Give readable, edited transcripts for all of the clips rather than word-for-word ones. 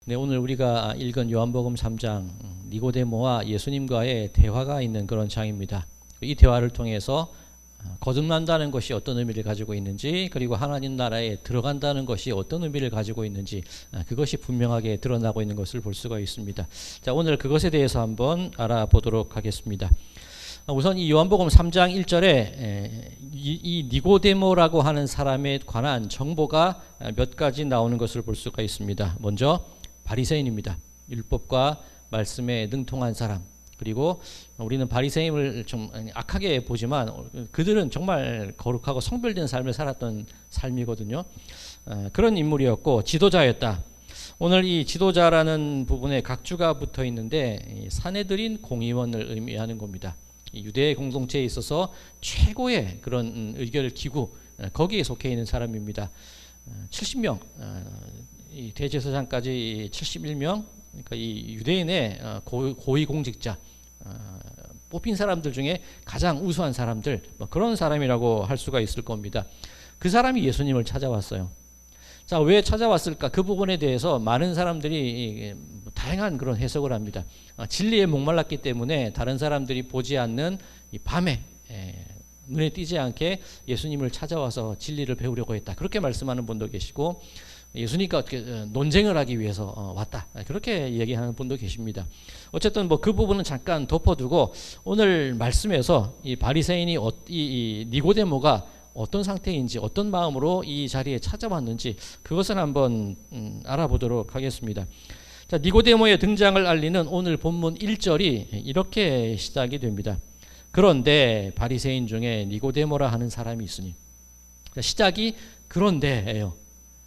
네, 오늘 우리가 읽은 요한복음 3장 니고데모와 예수님과의 대화가 있는 그런 장입니다. 이 대화를 통해서 거듭난다는 것이 어떤 의미를 가지고 있는지, 그리고 하나님 나라에 들어간다는 것이 어떤 의미를 가지고 있는지, 그것이 분명하게 드러나고 있는 것을 볼 수가 있습니다. 자, 오늘 그것에 대해서 한번 알아보도록 하겠습니다. 우선 이 요한복음 3장 1절에 이 니고데모라고 하는 사람에 관한 정보가 몇 가지 나오는 것을 볼 수가 있습니다. 먼저 바리새인입니다. 율법과 말씀에 능통한 사람. 그리고 우리는 바리새인을 좀 악하게 보지만 그들은 정말 거룩하고 성별된 삶을 살았던 삶이거든요. 그런 인물이었고 지도자였다. 오늘 이 지도자라는 부분에 각주가 붙어 있는데 산헤드린 공의원을 의미하는 겁니다. 유대 공동체에 있어서 최고의 그런 의결 기구, 거기에 속해 있는 사람입니다. 70명, 이 대제사장까지 71명, 그러니까 이 유대인의 고위 공직자, 뽑힌 사람들 중에 가장 우수한 사람들, 그런 사람이라고 할 수가 있을 겁니다. 그 사람이 예수님을 찾아왔어요. 자, 왜 찾아왔을까? 그 부분에 대해서 많은 사람들이 다양한 그런 해석을 합니다. 진리에 목말랐기 때문에 다른 사람들이 보지 않는 이 밤에 눈에 띄지 않게 예수님을 찾아와서 진리를 배우려고 했다. 그렇게 말씀하는 분도 계시고, 예수님과 논쟁을 하기 위해서 왔다. 그렇게 얘기하는 분도 계십니다. 어쨌든 그 부분은 잠깐 덮어두고 오늘 말씀에서 이 바리새인이 이 니고데모가 어떤 상태인지, 어떤 마음으로 이 자리에 찾아왔는지 그것을 한번 알아보도록 하겠습니다. 자, 니고데모의 등장을 알리는 오늘 본문 1절이 이렇게 시작이 됩니다. 그런데 바리새인 중에 니고데모라 하는 사람이 있으니. 자, 시작이 그런데예요.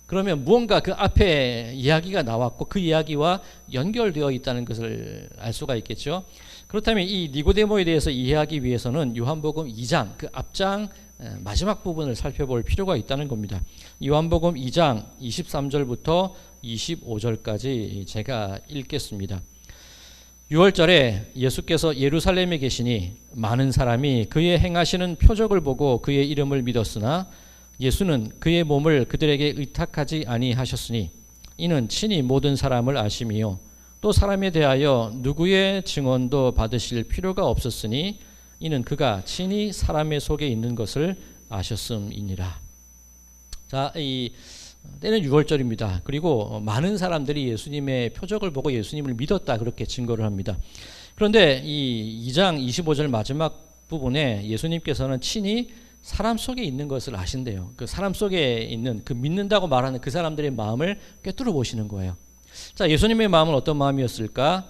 그러면 무언가 그 앞에 이야기가 나왔고 그 이야기와 연결되어 있다는 것을 알 수가 있겠죠. 그렇다면 이 니고데모에 대해서 이해하기 위해서는 요한복음 2장 그 앞장 마지막 부분을 살펴볼 필요가 있다는 겁니다. 요한복음 2장 23절부터 25절까지 제가 읽겠습니다. 6월절에 예수께서 예루살렘에 계시니 많은 사람이 그의 행하시는 표적을 보고 그의 이름을 믿었으나 예수는 그의 몸을 그들에게 의탁하지 아니하셨으니 이는 친히 모든 사람을 아심이요 또 사람에 대하여 누구의 증언도 받으실 필요가 없었으니 이는 그가 친히 사람의 속에 있는 것을 아셨음이니라. 자, 이 때는 6월절입니다. 그리고 많은 사람들이 예수님의 표적을 보고 예수님을 믿었다, 그렇게 증거를 합니다. 그런데 이 2장 25절 마지막 부분에 예수님께서는 친히 사람 속에 있는 것을 아신대요. 그 사람 속에 있는 그 믿는다고 말하는 그 사람들의 마음을 꿰뚫어 보시는 거예요. 자, 예수님의 마음은 어떤 마음이었을까?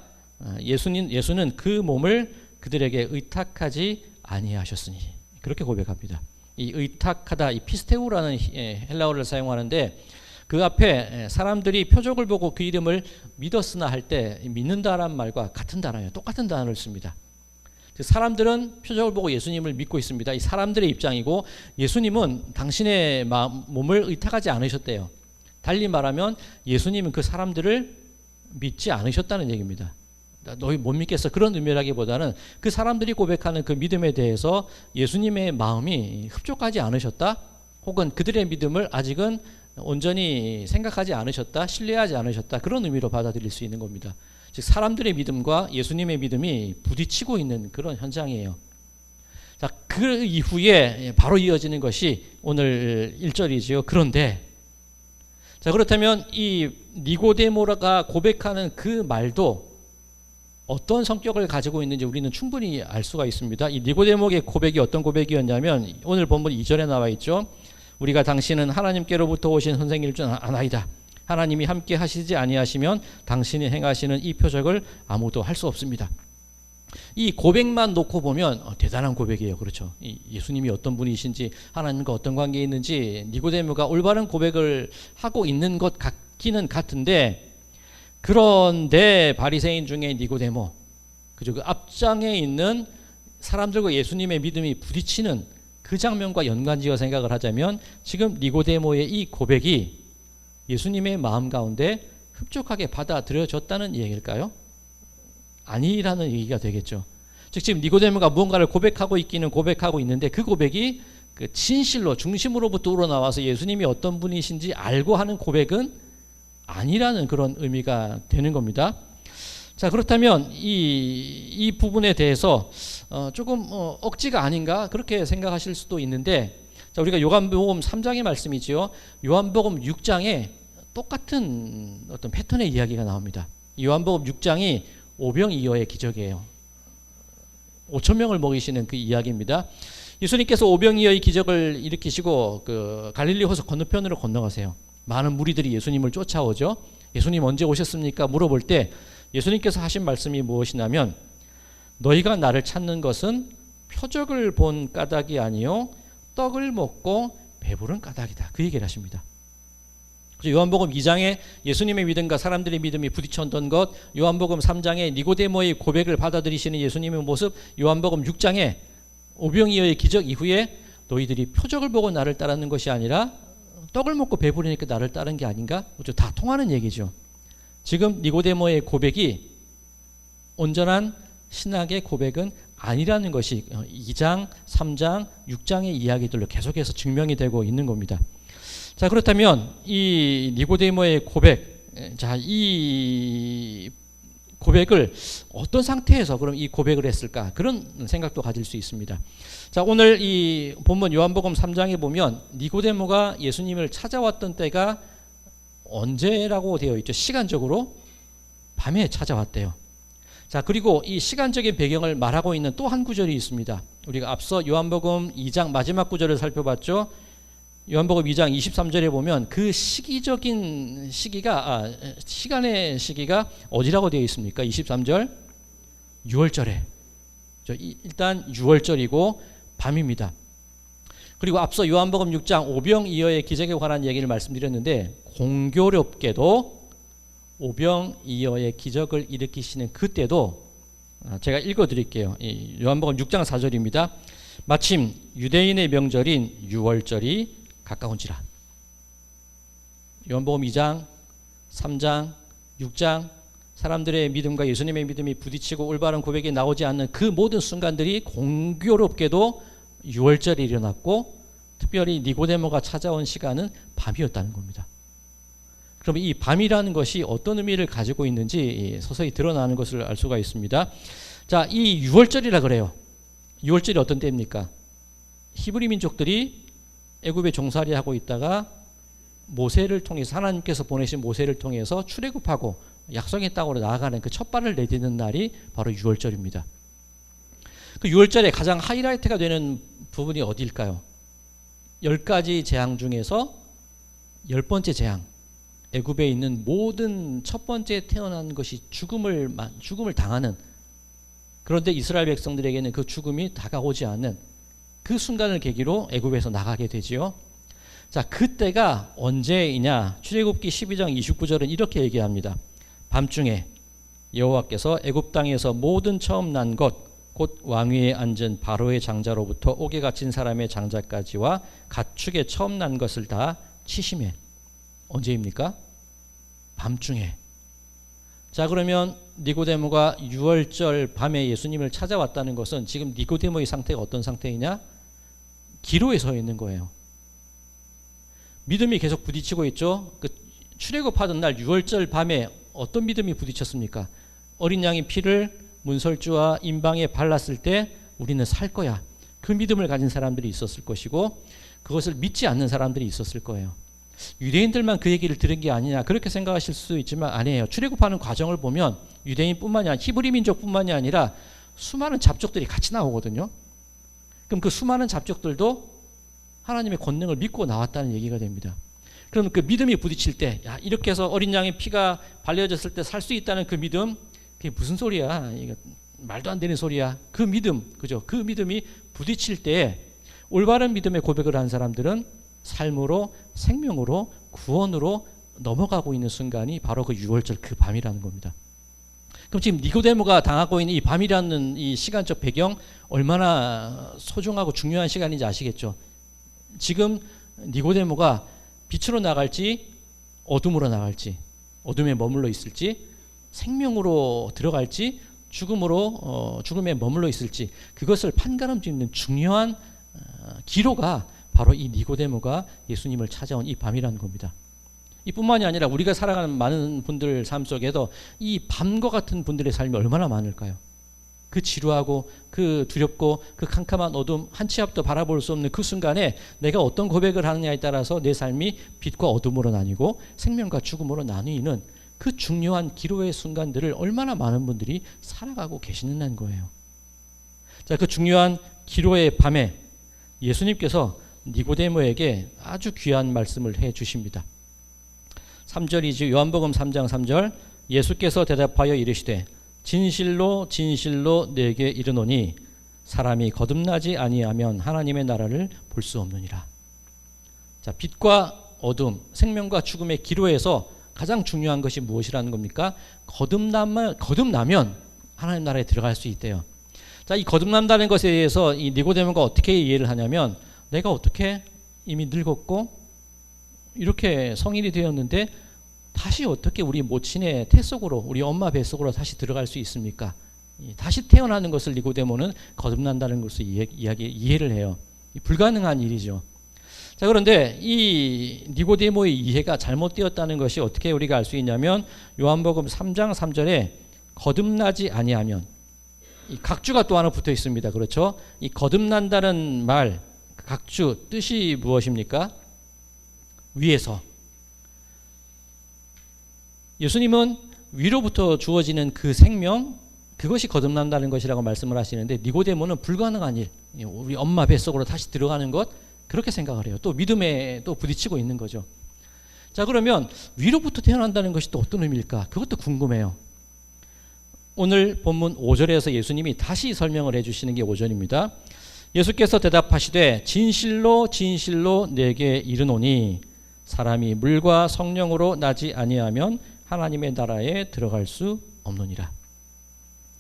예수는 그 몸을 그들에게 의탁하지 아니하셨으니, 그렇게 고백합니다. 이 의탁하다, 이 피스테우라는 헬라어를 사용하는데 그 앞에 사람들이 표적을 보고 그 이름을 믿었으나 할 때 믿는다라는 말과 같은 단어예요. 똑같은 단어를 씁니다. 사람들은 표적을 보고 예수님을 믿고 있습니다. 이 사람들의 입장이고, 예수님은 당신의 몸을 의탁하지 않으셨대요. 달리 말하면 예수님은 그 사람들을 믿지 않으셨다는 얘기입니다. 너희 못 믿겠어, 그런 의미라기보다는 그 사람들이 고백하는 그 믿음에 대해서 예수님의 마음이 흡족하지 않으셨다, 혹은 그들의 믿음을 아직은 온전히 생각하지 않으셨다, 신뢰하지 않으셨다, 그런 의미로 받아들일 수 있는 겁니다. 즉 사람들의 믿음과 예수님의 믿음이 부딪히고 있는 그런 현장이에요. 자, 그 이후에 바로 이어지는 것이 오늘 1절이지요. 그런데, 자, 그렇다면 이 니고데모가 고백하는 그 말도 어떤 성격을 가지고 있는지 우리는 충분히 알 수가 있습니다. 이 니고데모의 고백이 어떤 고백이었냐면 오늘 본문 2절에 나와 있죠. 우리가 당신은 하나님께로부터 오신 선생일 줄 아나이다. 하나님이 함께 하시지 아니하시면 당신이 행하시는 이 표적을 아무도 할 수 없습니다. 이 고백만 놓고 보면 대단한 고백이에요. 그렇죠. 예수님이 어떤 분이신지, 하나님과 어떤 관계에 있는지 니고데모가 올바른 고백을 하고 있는 것 같기는 같은데, 그런데 바리새인 중에 니고데모, 그죠, 그 앞장에 있는 사람들과 예수님의 믿음이 부딪히는 그 장면과 연관지어 생각을 하자면 지금 니고데모의 이 고백이 예수님의 마음 가운데 흡족하게 받아들여졌다는 얘기일까요? 아니라는 얘기가 되겠죠. 즉 지금 니고데모가 무언가를 고백하고 있기는 고백하고 있는데 그 고백이 그 진실로 중심으로부터 우러나와서 예수님이 어떤 분이신지 알고 하는 고백은 아니라는 그런 의미가 되는 겁니다. 자, 그렇다면 이 부분에 대해서 조금 억지가 아닌가 그렇게 생각하실 수도 있는데, 자, 우리가 요한복음 3장의 말씀이지요. 요한복음 6장에 똑같은 어떤 패턴의 이야기가 나옵니다. 요한복음 6장이 오병이어의 기적이에요. 5천 명을 먹이시는 그 이야기입니다. 예수님께서 오병이어의 기적을 일으키시고 그 갈릴리 호수 건너편으로 건너가세요. 많은 무리들이 예수님을 쫓아오죠. 예수님 언제 오셨습니까? 물어볼 때 예수님께서 하신 말씀이 무엇이냐면, 너희가 나를 찾는 것은 표적을 본 까닭이 아니요 떡을 먹고 배부른 까닭이다. 그 얘기를 하십니다. 요한복음 2장에 예수님의 믿음과 사람들의 믿음이 부딪혔던 것, 요한복음 3장에 니고데모의 고백을 받아들이시는 예수님의 모습, 요한복음 6장에 오병이어의 기적 이후에 너희들이 표적을 보고 나를 따르는 것이 아니라 떡을 먹고 배부르니까 나를 따른 게 아닌가? 다 통하는 얘기죠. 지금 니고데모의 고백이 온전한 신학의 고백은 아니라는 것이 2장, 3장, 6장의 이야기들로 계속해서 증명이 되고 있는 겁니다. 자, 그렇다면 이 니고데모의 고백, 자, 이 고백을 어떤 상태에서 그럼 이 고백을 했을까? 그런 생각도 가질 수 있습니다. 자, 오늘 이 본문 요한복음 3장에 보면 니고데모가 예수님을 찾아왔던 때가 언제라고 되어 있죠? 시간적으로 밤에 찾아왔대요. 자, 그리고 이 시간적인 배경을 말하고 있는 또 한 구절이 있습니다. 우리가 앞서 요한복음 2장 마지막 구절을 살펴봤죠. 요한복음 2장 23절에 보면 그 시간의 시기가 어디라고 되어 있습니까? 23절 6월절에. 일단 6월절이고 밤입니다. 그리고 앞서 요한복음 6장 오병이어의 기적에 관한 얘기를 말씀드렸는데, 공교롭게도 오병이어의 기적을 일으키시는 그때도 제가 읽어드릴게요. 요한복음 6장 4절입니다. 마침 유대인의 명절인 6월절이 가까운지라. 요한복음 2장, 3장, 6장 사람들의 믿음과 예수님의 믿음이 부딪히고 올바른 고백이 나오지 않는 그 모든 순간들이 공교롭게도 6월절에 일어났고, 특별히 니고데모가 찾아온 시간은 밤이었다는 겁니다. 그럼 이 밤이라는 것이 어떤 의미를 가지고 있는지 서서히 드러나는 것을 알 수가 있습니다. 자, 이 6월절이라 그래요. 6월절이 어떤 때입니까? 히브리 민족들이 애굽에 종살이하고 있다가 모세를 통해서, 하나님께서 보내신 모세를 통해서 출애굽하고 약속의 땅으로 나아가는 그 첫 발을 내딛는 날이 바로 6월절입니다. 그 6월절에 가장 하이라이트가 되는 부분이 어디일까요? 10가지 재앙 중에서 10번째 재앙, 애굽에 있는 모든 첫 번째 태어난 것이 죽음을 당하는, 그런데 이스라엘 백성들에게는 그 죽음이 다가오지 않는 그 순간을 계기로 애굽에서 나가게 되지요. 자, 그때가 언제이냐? 출애굽기 12장 29절은 이렇게 얘기합니다. 밤중에 여호와께서 애굽 땅에서 모든 처음 난 것, 곧 왕위에 앉은 바로의 장자로부터 옥에 갇힌 사람의 장자까지와 가축의 처음 난 것을 다 치심해. 언제입니까? 밤중에. 자, 그러면 니고데모가 6월절 밤에 예수님을 찾아왔다는 것은 지금 니고데모의 상태가 어떤 상태이냐? 기로에 서 있는 거예요. 믿음이 계속 부딪히고 있죠. 그 출애굽하던 날 6월절 밤에 어떤 믿음이 부딪혔습니까? 어린 양의 피를 문설주와 임방에 발랐을 때 우리는 살 거야. 그 믿음을 가진 사람들이 있었을 것이고, 그것을 믿지 않는 사람들이 있었을 거예요. 유대인들만 그 얘기를 들은 게 아니냐 그렇게 생각하실 수도 있지만 아니에요. 출애굽하는 과정을 보면 유대인뿐만이 아니라 히브리 민족뿐만이 아니라 수많은 잡족들이 같이 나오거든요. 그럼 그 수많은 잡족들도 하나님의 권능을 믿고 나왔다는 얘기가 됩니다. 그럼 그 믿음이 부딪힐 때, 야, 이렇게 해서 어린 양의 피가 발려졌을 때 살 수 있다는 그 믿음, 그게 무슨 소리야? 이거 말도 안 되는 소리야. 그 믿음, 그죠? 그 믿음이 부딪힐 때 올바른 믿음의 고백을 한 사람들은 삶으로, 생명으로, 구원으로 넘어가고 있는 순간이 바로 그 6월절 그 밤이라는 겁니다. 그럼 지금 니고데모가 당하고 있는 이 밤이라는 이 시간적 배경 얼마나 소중하고 중요한 시간인지 아시겠죠? 지금 니고데모가 빛으로 나갈지 어둠으로 나갈지, 어둠에 머물러 있을지 생명으로 들어갈지 죽음에 머물러 있을지, 그것을 판가름짓는 중요한 기로가 바로 이 니고데모가 예수님을 찾아온 이 밤이라는 겁니다. 이뿐만이 아니라 우리가 살아가는 많은 분들 삶 속에도 이 밤과 같은 분들의 삶이 얼마나 많을까요? 그 지루하고 그 두렵고 그 캄캄한 어둠 한 치 앞도 바라볼 수 없는 그 순간에 내가 어떤 고백을 하느냐에 따라서 내 삶이 빛과 어둠으로 나뉘고 생명과 죽음으로 나뉘는 그 중요한 기로의 순간들을 얼마나 많은 분들이 살아가고 계시는 거예요. 자, 그 중요한 기로의 밤에 예수님께서 니고데모에게 아주 귀한 말씀을 해 주십니다. 3절이지 요한복음 3장 3절 예수께서 대답하여 이르시되 진실로 진실로 내게 이르노니 사람이 거듭나지 아니하면 하나님의 나라를 볼 수 없느니라. 자, 빛과 어둠, 생명과 죽음의 기로에서 가장 중요한 것이 무엇이라는 겁니까? 거듭나면 하나님 나라에 들어갈 수 있대요. 자, 이 거듭난다는 것에 대해서 이 니고데모가 어떻게 이해를 하냐면 내가 어떻게 이미 늙었고 이렇게 성인이 되었는데 다시 어떻게 우리 모친의 태 속으로 우리 엄마 뱃속으로 다시 들어갈 수 있습니까? 다시 태어나는 것을 니고데모는 거듭난다는 것을 이해를 해요. 불가능한 일이죠. 자, 그런데 이 니고데모의 이해가 잘못되었다는 것이 어떻게 우리가 알 수 있냐면 요한복음 3장 3절에 거듭나지 아니하면 이 각주가 또 하나 붙어 있습니다. 그렇죠? 이 거듭난다는 말 각주 뜻이 무엇입니까? 위에서. 예수님은 위로부터 주어지는 그 생명 그것이 거듭난다는 것이라고 말씀을 하시는데 니고데모는 불가능한 일, 우리 엄마 뱃속으로 다시 들어가는 것 그렇게 생각을 해요. 또 믿음에 또 부딪히고 있는 거죠. 자, 그러면 위로부터 태어난다는 것이 또 어떤 의미일까? 그것도 궁금해요. 오늘 본문 5절에서 예수님이 다시 설명을 해주시는 게 5절입니다. 예수께서 대답하시되 진실로 진실로 내게 이르노니 사람이 물과 성령으로 나지 아니하면 하나님의 나라에 들어갈 수 없느니라.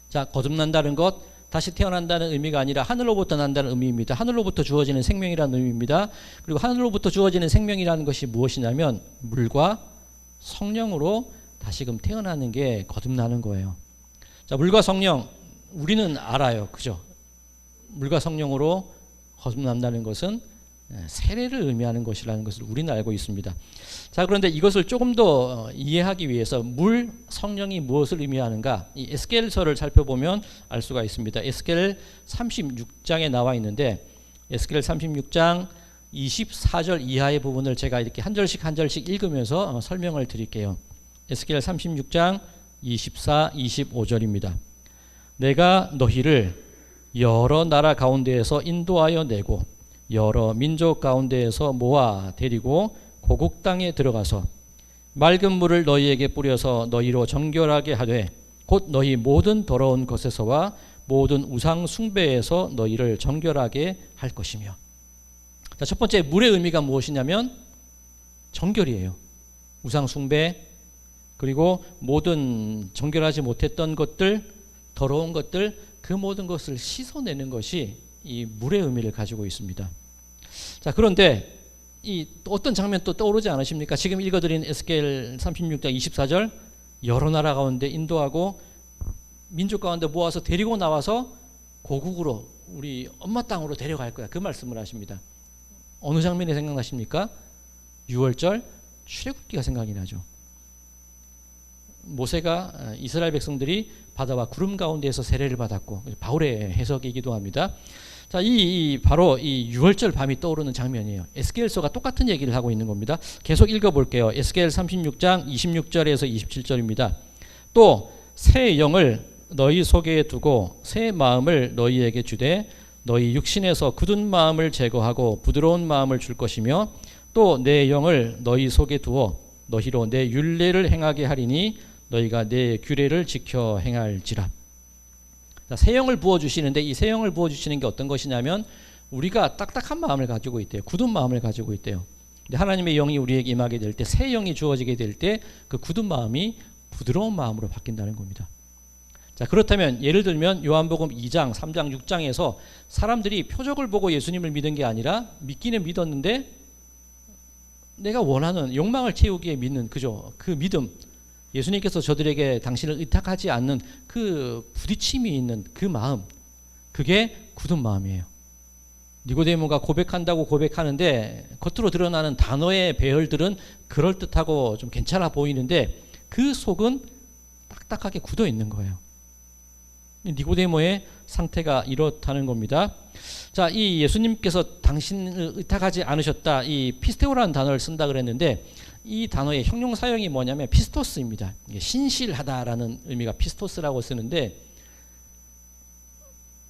자, 거듭난다는 것, 다시 태어난다는 의미가 아니라 하늘로부터 난다는 의미입니다. 하늘로부터 주어지는 생명이라는 의미입니다. 그리고 하늘로부터 주어지는 생명이라는 것이 무엇이냐면 물과 성령으로 다시금 태어나는 게 거듭나는 거예요. 자, 물과 성령 우리는 알아요. 그죠? 물과 성령으로 거듭난다는 것은 세례를 의미하는 것이라는 것을 우리는 알고 있습니다. 자, 그런데 이것을 조금 더 이해하기 위해서 물, 성령이 무엇을 의미하는가? 이 에스겔서를 살펴보면 알 수가 있습니다. 에스겔 36장에 나와 있는데 에스겔 36장 24절 이하의 부분을 제가 이렇게 한 절씩 한 절씩 읽으면서 설명을 드릴게요. 에스겔 36장 24, 25절입니다. 내가 너희를 여러 나라 가운데에서 인도하여 내고 여러 민족 가운데에서 모아 데리고 고국 땅에 들어가서 맑은 물을 너희에게 뿌려서 너희로 정결하게 하되 곧 너희 모든 더러운 것에서와 모든 우상 숭배에서 너희를 정결하게 할 것이며. 자, 첫 번째 물의 의미가 무엇이냐면 정결이에요. 우상 숭배 그리고 모든 정결하지 못했던 것들, 더러운 것들 그 모든 것을 씻어내는 것이 이 물의 의미를 가지고 있습니다. 자, 그런데 이 어떤 장면 또 떠오르지 않으십니까? 지금 읽어드린 에스겔 36장 24절 여러 나라 가운데 인도하고 민족 가운데 모아서 데리고 나와서 고국으로 우리 엄마 땅으로 데려갈 거야. 그 말씀을 하십니다. 어느 장면이 생각나십니까? 6월절 출애굽기가 생각이 나죠. 모세가 이스라엘 백성들이 바다와 구름 가운데에서 세례를 받았고 바울의 해석이기도 합니다. 자, 바로 이 6월절 밤이 떠오르는 장면이에요. 에스겔서가 똑같은 얘기를 하고 있는 겁니다. 계속 읽어볼게요. 에스겔 36장 26절에서 27절입니다. 또 새 영을 너희 속에 두고 새 마음을 너희에게 주되 너희 육신에서 굳은 마음을 제거하고 부드러운 마음을 줄 것이며 또 내 영을 너희 속에 두어 너희로 내 율례를 행하게 하리니 너희가 내 규례를 지켜 행할지라. 새 영을 부어주시는데 이 새 영을 부어주시는 게 어떤 것이냐면 우리가 딱딱한 마음을 가지고 있대요. 굳은 마음을 가지고 있대요. 근데 하나님의 영이 우리에게 임하게 될 때 새 영이 주어지게 될 때 그 굳은 마음이 부드러운 마음으로 바뀐다는 겁니다. 자, 그렇다면 예를 들면 요한복음 2장, 3장, 6장에서 사람들이 표적을 보고 예수님을 믿은 게 아니라 믿기는 믿었는데 내가 원하는 욕망을 채우기에 믿는 그죠? 그 믿음 예수님께서 저들에게 당신을 의탁하지 않는 그 부딪힘이 있는 그 마음 그게 굳은 마음이에요. 니고데모가 고백한다고 고백하는데 겉으로 드러나는 단어의 배열들은 그럴듯하고 좀 괜찮아 보이는데 그 속은 딱딱하게 굳어 있는 거예요. 니고데모의 상태가 이렇다는 겁니다. 자, 이 예수님께서 당신을 의탁하지 않으셨다, 이 피스테오라는 단어를 쓴다 그랬는데 이 단어의 형용 사용이 뭐냐면 피스토스입니다. 신실하다라는 의미가 피스토스라고 쓰는데,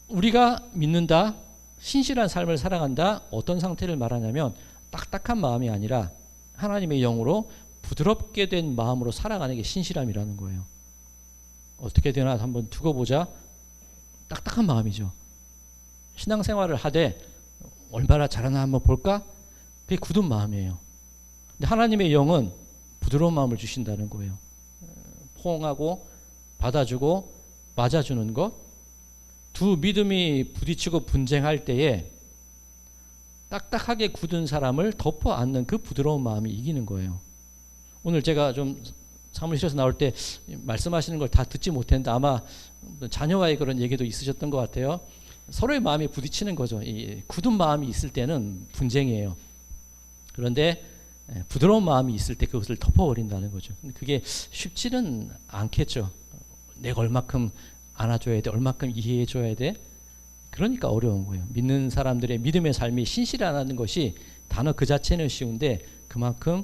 우리가 믿는다, 신실한 삶을 살아간다, 어떤 상태를 말하냐면 딱딱한 마음이 아니라 하나님의 영으로 부드럽게 된 마음으로 살아가는 게 신실함이라는 거예요. 어떻게 되나 한번 두고 보자. 딱딱한 마음이죠. 신앙생활을 하되 얼마나 잘하나 한번 볼까? 그게 굳은 마음이에요. 근데 하나님의 영은 부드러운 마음을 주신다는 거예요. 포옹하고 받아주고 맞아주는 것. 두 믿음이 부딪히고 분쟁할 때에 딱딱하게 굳은 사람을 덮어 안는 그 부드러운 마음이 이기는 거예요. 오늘 제가 좀 사무실에서 나올 때 말씀하시는 걸 다 듣지 못했는데 아마 자녀와의 그런 얘기도 있으셨던 것 같아요. 서로의 마음이 부딪히는 거죠. 이 굳은 마음이 있을 때는 분쟁이에요. 그런데 부드러운 마음이 있을 때 그것을 덮어버린다는 거죠. 그게 쉽지는 않겠죠. 내가 얼마큼 안아줘야 돼, 얼마큼 이해해줘야 돼. 그러니까 어려운 거예요. 믿는 사람들의 믿음의 삶이 신실하다는 것이 단어 그 자체는 쉬운데 그만큼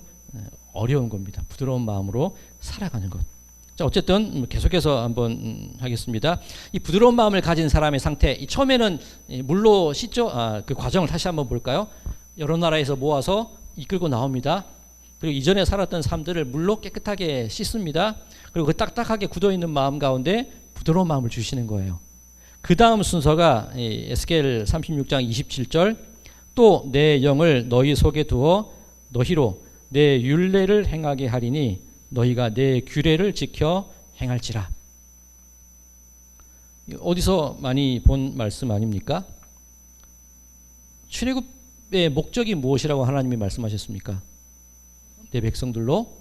어려운 겁니다. 부드러운 마음으로 살아가는 것. 자, 어쨌든 계속해서 한번 하겠습니다. 이 부드러운 마음을 가진 사람의 상태, 처음에는 물로 씻죠. 그 과정을 다시 한번 볼까요? 여러 나라에서 모아서 이끌고 나옵니다. 그리고 이전에 살았던 삶들을 물로 깨끗하게 씻습니다. 그리고 그 딱딱하게 굳어있는 마음 가운데 부드러운 마음을 주시는 거예요. 그 다음 순서가 에스겔 36장 27절, 또 내 영을 너희 속에 두어 너희로 내 율례를 행하게 하리니 너희가 내 규례를 지켜 행할지라. 어디서 많이 본 말씀 아닙니까? 출애굽의 목적이 무엇이라고 하나님이 말씀하셨습니까? 내 백성들로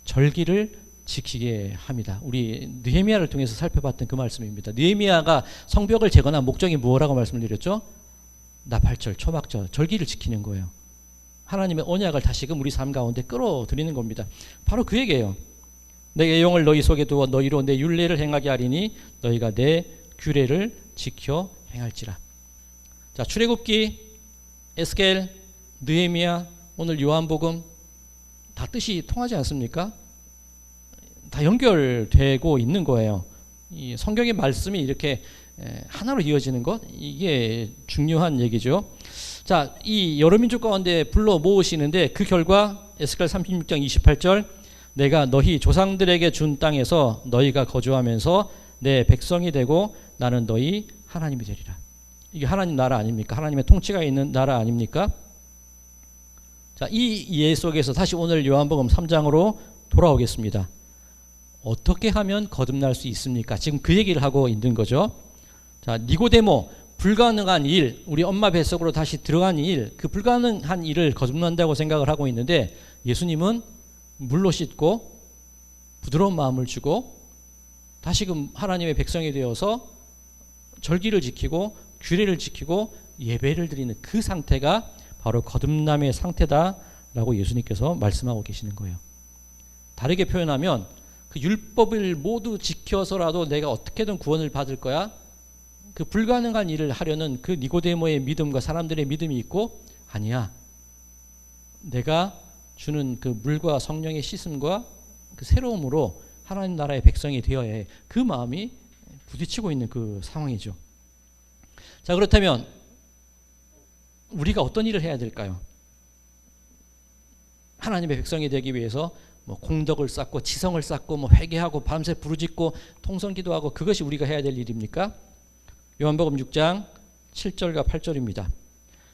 절기를 지키게 합니다. 우리 느헤미야를 통해서 살펴봤던 그 말씀입니다. 느헤미야가 성벽을 재건한 목적이 무엇이라고 말씀을 드렸죠? 나팔절, 초막절, 절기를 지키는 거예요. 하나님의 언약을 다시금 우리 삶 가운데 끌어들이는 겁니다. 바로 그 얘기예요. 내 영을 너희 속에 두어 너희로 내 율례를 행하게 하리니 너희가 내 규례를 지켜 행할지라. 자, 출애굽기, 에스겔, 느헤미야, 오늘 요한복음 다 뜻이 통하지 않습니까? 다 연결되고 있는 거예요. 이 성경의 말씀이 이렇게 하나로 이어지는 것, 이게 중요한 얘기죠. 자, 이 여러 민족 가운데 불러 모으시는데 그 결과 에스겔 36장 28절, 내가 너희 조상들에게 준 땅에서 너희가 거주하면서 내 백성이 되고 나는 너희 하나님이 되리라. 이게 하나님 나라 아닙니까? 하나님의 통치가 있는 나라 아닙니까? 자, 이 이해 속에서 다시 오늘 요한복음 3장으로 돌아오겠습니다. 어떻게 하면 거듭날 수 있습니까? 지금 그 얘기를 하고 있는 거죠. 자, 니고데모, 불가능한 일, 우리 엄마 뱃속으로 다시 들어간 일, 그 불가능한 일을 거듭난다고 생각을 하고 있는데 예수님은 물로 씻고 부드러운 마음을 주고 다시금 하나님의 백성이 되어서 절기를 지키고 규례를 지키고 예배를 드리는 그 상태가 바로 거듭남의 상태다라고 예수님께서 말씀하고 계시는 거예요. 다르게 표현하면 그 율법을 모두 지켜서라도 내가 어떻게든 구원을 받을 거야. 그 불가능한 일을 하려는 그 니고데모의 믿음과 사람들의 믿음이 있고, 아니야, 내가 주는 그 물과 성령의 씻음과 그 새로움으로 하나님 나라의 백성이 되어야 해. 그 마음이 부딪히고 있는 그 상황이죠. 자, 그렇다면 우리가 어떤 일을 해야 될까요? 하나님의 백성이 되기 위해서 뭐 공덕을 쌓고 지성을 쌓고 뭐 회개하고 밤새 부르짖고 통성기도하고 그것이 우리가 해야 될 일입니까? 요한복음 6장 7절과 8절입니다.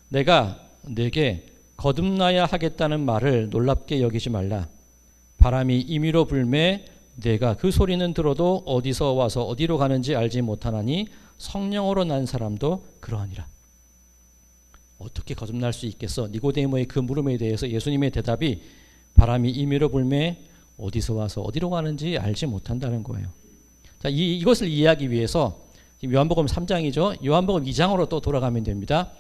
내가 내게 거듭나야 하겠다는 말을 놀랍게 여기지 말라. 바람이 임의로 불매 내가 그 소리는 들어도 어디서 와서 어디로 가는지 알지 못하나니 성령으로 난 사람도 그러하니라. 어떻게 거듭날 수 있겠어? 니고데모의 그 물음에 대해서 예수님의 대답이 바람이 임의로 불매 어디서 와서 어디로 가는지 알지 못한다는 거예요. 자, 이것을 이해하기 위해서 지금 요한복음 3장이죠. 요한복음 2장으로 또 돌아가면 됩니다.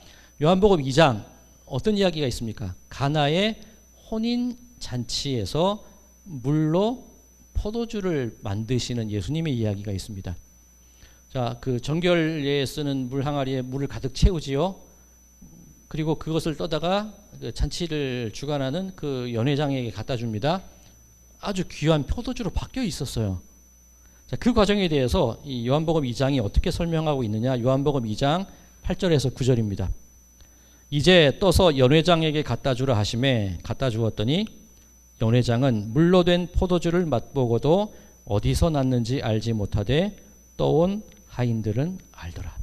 요한복음 2장 어떤 이야기가 있습니까? 가나의 혼인 잔치에서 물로 포도주를 만드시는 예수님의 이야기가 있습니다. 자, 그 정결에 쓰는 물 항아리에 물을 가득 채우지요. 그리고 그것을 떠다가 그 잔치를 주관하는 그 연회장에게 갖다 줍니다. 아주 귀한 포도주로 바뀌어 있었어요. 자, 그 과정에 대해서 이 요한복음 2장이 어떻게 설명하고 있느냐? 요한복음 2장 8절에서 9절입니다. 이제 떠서 연회장에게 갖다 주라 하심에 갖다 주었더니 연회장은 물로 된 포도주를 맛보고도 어디서 났는지 알지 못하되 떠온 하인들은 알더라.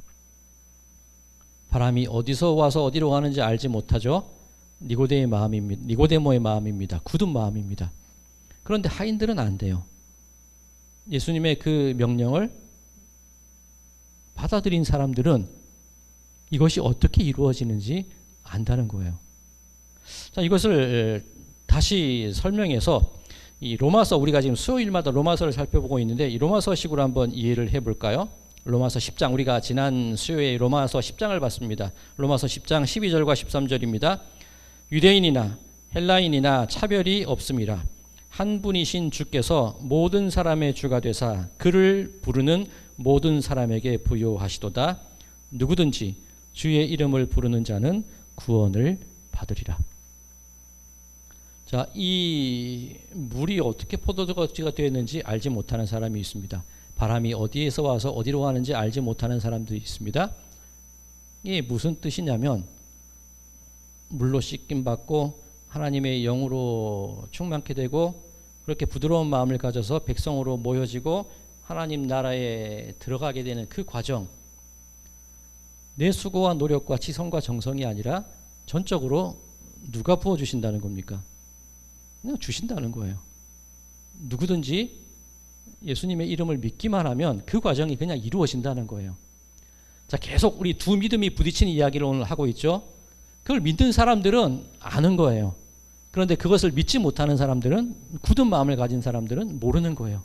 바람이 어디서 와서 어디로 가는지 알지 못하죠. 니고데모의 마음입니다. 굳은 마음입니다. 그런데 하인들은 안 돼요. 예수님의 그 명령을 받아들인 사람들은 이것이 어떻게 이루어지는지 안다는 거예요. 자, 이것을 다시 설명해서 이 로마서, 우리가 지금 수요일마다 로마서를 살펴보고 있는데 이 로마서식으로 한번 이해를 해볼까요? 로마서 10장, 우리가 지난 수요일에 로마서 10장을 봤습니다. 로마서 10장 12절과 13절입니다. 유대인이나 헬라인이나 차별이 없음이라 한 분이신 주께서 모든 사람의 주가 되사 그를 부르는 모든 사람에게 부요하시도다. 누구든지 주의 이름을 부르는 자는 구원을 받으리라. 자, 이 물이 어떻게 포도주가 되었는지 알지 못하는 사람이 있습니다. 바람이 어디에서 와서 어디로 가는지 알지 못하는 사람들이 있습니다. 이게 무슨 뜻이냐면 물로 씻김 받고 하나님의 영으로 충만케 되고 그렇게 부드러운 마음을 가져서 백성으로 모여지고 하나님 나라에 들어가게 되는 그 과정, 내 수고와 노력과 지성과 정성이 아니라 전적으로 누가 부어주신다는 겁니까? 그냥 주신다는 거예요. 누구든지 예수님의 이름을 믿기만 하면 그 과정이 그냥 이루어진다는 거예요. 자, 계속 우리 두 믿음이 부딪히는 이야기를 오늘 하고 있죠. 그걸 믿는 사람들은 아는 거예요. 그런데 그것을 믿지 못하는 사람들은, 굳은 마음을 가진 사람들은 모르는 거예요.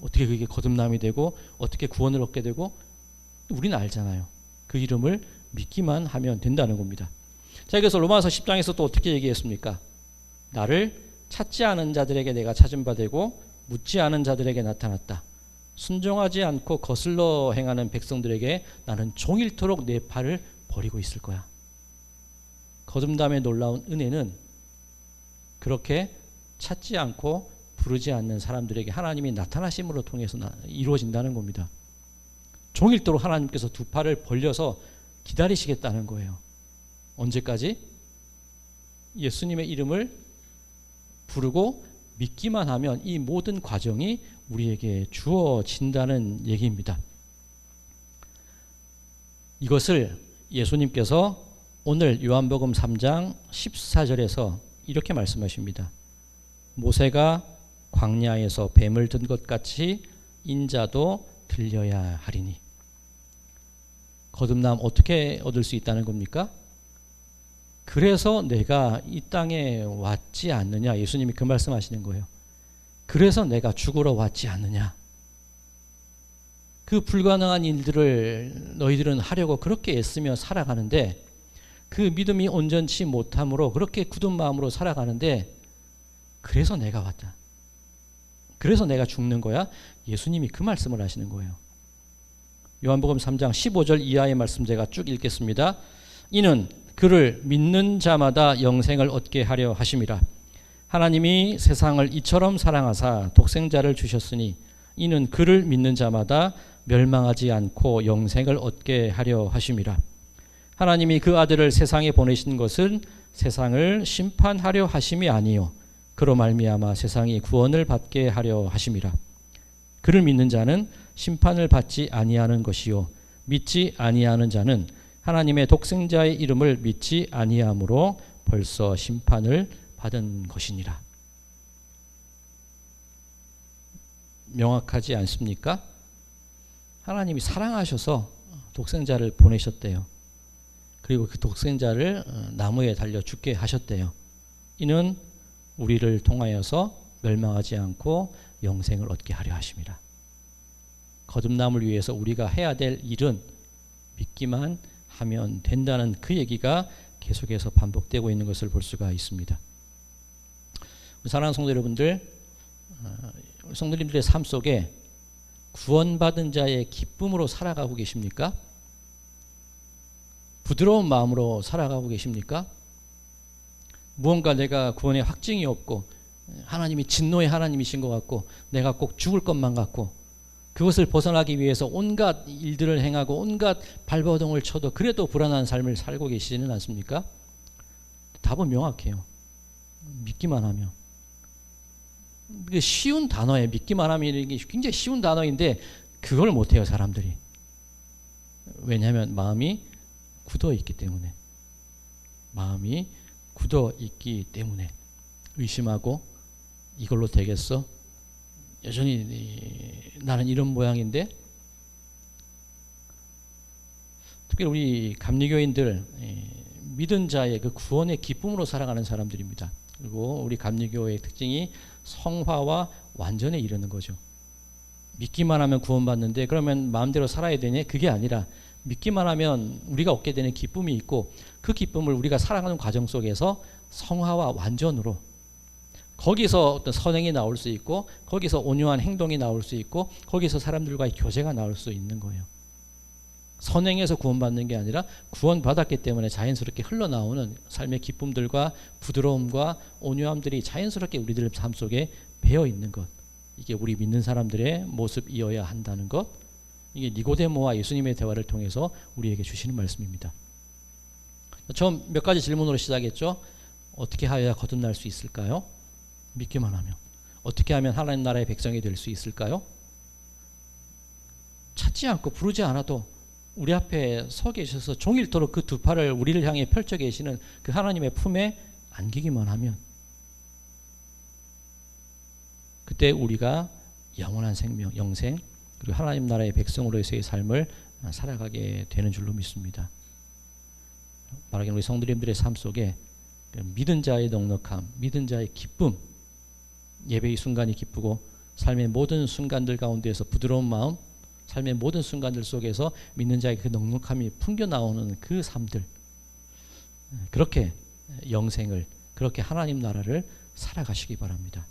어떻게 그게 거듭남이 되고 어떻게 구원을 얻게 되고, 우리는 알잖아요. 그 이름을 믿기만 하면 된다는 겁니다. 자, 그래서 로마서 10장에서 또 어떻게 얘기했습니까? 나를 찾지 않은 자들에게 내가 찾은 바 되고 묻지 않은 자들에게 나타났다. 순종하지 않고 거슬러 행하는 백성들에게 나는 종일토록 내 팔을 버리고 있을 거야. 거듭남의 놀라운 은혜는 그렇게 찾지 않고 부르지 않는 사람들에게 하나님이 나타나심으로 통해서 이루어진다는 겁니다. 종일토록 하나님께서 두 팔을 벌려서 기다리시겠다는 거예요. 언제까지? 예수님의 이름을 부르고 믿기만 하면 이 모든 과정이 우리에게 주어진다는 얘기입니다. 이것을 예수님께서 오늘 요한복음 3장 14절에서 이렇게 말씀하십니다. 모세가 광야에서 뱀을 든 것 같이 인자도 들려야 하리니. 거듭남 어떻게 얻을 수 있다는 겁니까? 그래서 내가 이 땅에 왔지 않느냐. 예수님이 그 말씀하시는 거예요. 그래서 내가 죽으러 왔지 않느냐. 그 불가능한 일들을 너희들은 하려고 그렇게 애쓰며 살아가는데, 그 믿음이 온전치 못함으로 그렇게 굳은 마음으로 살아가는데, 그래서 내가 왔다. 그래서 내가 죽는 거야. 예수님이 그 말씀을 하시는 거예요. 요한복음 3장 15절 이하의 말씀 제가 쭉 읽겠습니다. 이는 그를 믿는 자마다 영생을 얻게 하려 하심이라. 하나님이 세상을 이처럼 사랑하사 독생자를 주셨으니 이는 그를 믿는 자마다 멸망하지 않고 영생을 얻게 하려 하심이라. 하나님이 그 아들을 세상에 보내신 것은 세상을 심판하려 하심이 아니요 그로 말미암아 세상이 구원을 받게 하려 하심이라. 그를 믿는 자는 심판을 받지 아니하는 것이요 믿지 아니하는 자는 하나님의 독생자의 이름을 믿지 아니함으로 벌써 심판을 받은 것이니라. 명확하지 않습니까? 하나님이 사랑하셔서 독생자를 보내셨대요. 그리고 그 독생자를 나무에 달려 죽게 하셨대요. 이는 우리를 통하여서 멸망하지 않고 영생을 얻게 하려 하심이라. 거듭남을 위해서 우리가 해야 될 일은 믿기만 하면 된다는 그 얘기가 계속해서 반복되고 있는 것을 볼 수가 있습니다. 사랑하는 성도 여러분들, 성도님들의 삶 속에 구원받은 자의 기쁨으로 살아가고 계십니까? 부드러운 마음으로 살아가고 계십니까? 무언가 내가 구원의 확증이 없고 하나님이 진노의 하나님이신 것 같고 내가 꼭 죽을 것만 같고 그것을 벗어나기 위해서 온갖 일들을 행하고 온갖 발버둥을 쳐도 그래도 불안한 삶을 살고 계시지는 않습니까? 답은 명확해요. 믿기만 하면. 이게 쉬운 단어예요. 믿기만 하면 이게 굉장히 쉬운 단어인데 그걸 못해요, 사람들이. 왜냐하면 마음이 굳어 있기 때문에. 마음이 굳어 있기 때문에 의심하고 이걸로 되겠어? 여전히 나는 이런 모양인데. 특히 우리 감리교인들 믿은 자의 그 구원의 기쁨으로 살아가는 사람들입니다. 그리고 우리 감리교의 특징이 성화와 완전에 이르는 거죠. 믿기만 하면 구원받는데 그러면 마음대로 살아야 되냐? 그게 아니라 믿기만 하면 우리가 얻게 되는 기쁨이 있고 그 기쁨을 우리가 살아가는 과정 속에서 성화와 완전으로 거기서 어떤 선행이 나올 수 있고 거기서 온유한 행동이 나올 수 있고 거기서 사람들과의 교제가 나올 수 있는 거예요. 선행에서 구원받는 게 아니라 구원받았기 때문에 자연스럽게 흘러나오는 삶의 기쁨들과 부드러움과 온유함들이 자연스럽게 우리들 삶 속에 배어 있는 것, 이게 우리 믿는 사람들의 모습이어야 한다는 것, 이게 니고데모와 예수님의 대화를 통해서 우리에게 주시는 말씀입니다. 처음 몇 가지 질문으로 시작했죠. 어떻게 하여야 거듭날 수 있을까요? 믿기만 하면. 어떻게 하면 하나님 나라의 백성이 될 수 있을까요? 찾지 않고 부르지 않아도 우리 앞에 서 계셔서 종일토록 그 두 팔을 우리를 향해 펼쳐 계시는 그 하나님의 품에 안기기만 하면 그때 우리가 영원한 생명, 영생 그리고 하나님 나라의 백성으로서의 삶을 살아가게 되는 줄로 믿습니다. 말하기는 우리 성도님들의 삶 속에 믿은 자의 넉넉함, 믿은 자의 기쁨, 예배의 순간이 기쁘고 삶의 모든 순간들 가운데에서 부드러운 마음, 삶의 모든 순간들 속에서 믿는 자의 그 넉넉함이 풍겨 나오는 그 삶들, 그렇게 영생을, 그렇게 하나님 나라를 살아가시기 바랍니다.